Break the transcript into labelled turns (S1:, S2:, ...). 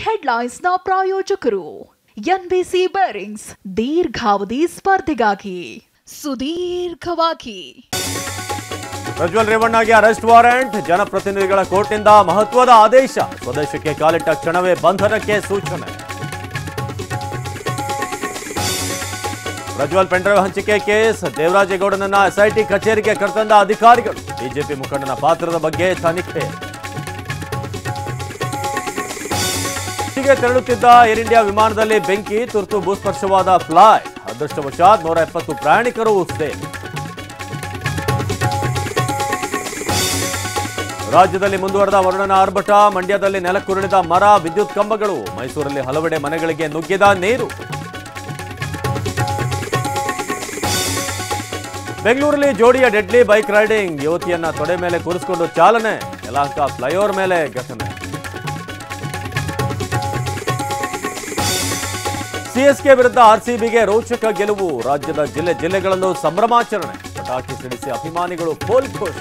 S1: ಹೆಡ್ಲೈನ್ಸ್ನ ಪ್ರಾಯೋಜಕರು NBC bearings ದೀರ್ಘಾವಧಿ ಸ್ಪರ್ಧೆಗಾಗಿ ಸುದೀರ್ಘವಾಗಿ.
S2: ಪ್ರಜ್ವಲ್ ರೇವಣ್ಣಗೆ ಅರೆಸ್ಟ್ ವಾರೆಂಟ್, ಜನಪ್ರತಿನಿಧಿಗಳ ಕೋರ್ಟ್ನಿಂದ ಮಹತ್ವದ ಆದೇಶ, ಸ್ವದೇಶಕ್ಕೆ ಕಾಲಿಟ್ಟ ಕ್ಷಣವೇ ಬಂಧನಕ್ಕೆ ಸೂಚನೆ. ಪ್ರಜ್ವಲ್ ಪೆಂಡ್ರೈವ್ ಹಂಚಿಕೆ ಕೇಸ್, ದೇವರಾಜೇಗೌಡನನ್ನ ಎಸ್ಐಟಿ ಕಚೇರಿಗೆ ಕರೆತಂದ ಅಧಿಕಾರಿಗಳು, ಬಿಜೆಪಿ ಮುಖಂಡನ ಪಾತ್ರದ ಬಗ್ಗೆ ತನಿಖೆ. ಹೀಗೆ ತೆರಳುತ್ತಿದ್ದ ಏರ್ ಇಂಡಿಯಾ ವಿಮಾನದಲ್ಲಿ ಬೆಂಕಿ, ತುರ್ತು ಭೂಸ್ಪರ್ಶವಾದ ಫ್ಲೈಟ್, ಅದೃಷ್ಟವಶಾತ್ 170 ಪ್ರಯಾಣಿಕರು ಸೇವೆ. ರಾಜ್ಯದಲ್ಲಿ ಮುಂದುವರೆದ ವರುಣನ ಆರ್ಭಟ, ಮಂಡ್ಯದಲ್ಲಿ ನೆಲಕ್ಕುರುಳಿದ ಮರ, ವಿದ್ಯುತ್ ಕಂಬಗಳು, ಮೈಸೂರಲ್ಲಿ ಹಲವೆಡೆ ಮನೆಗಳಿಗೆ ನುಗ್ಗಿದ ನೀರು. ಬೆಂಗಳೂರಲ್ಲಿ ಜೋಡಿಯ ಡೆಡ್ಲಿ ಬೈಕ್ ರೈಡಿಂಗ್, ಯುವತಿಯನ್ನ ತೊಡೆ ಮೇಲೆ ಕೂರಿಸಿಕೊಂಡು ಚಾಲನೆ, ಯಲಹಂಕ ಫ್ಲೈಓವರ್ ಮೇಲೆ ಘಟನೆ. ಸಿಎಸ್ಕೆ ವಿರುದ್ಧ ಆರ್ಸಿಬಿಗೆ ರೋಚಕ ಗೆಲುವು, ರಾಜ್ಯದ ಜಿಲ್ಲೆಗಳಲ್ಲೂ ಸಂಭ್ರಮಾಚರಣೆ, ಪಟಾಕಿ ಸಿಡಿಸಿ ಅಭಿಮಾನಿಗಳು ಫುಲ್ ಖುಷ್.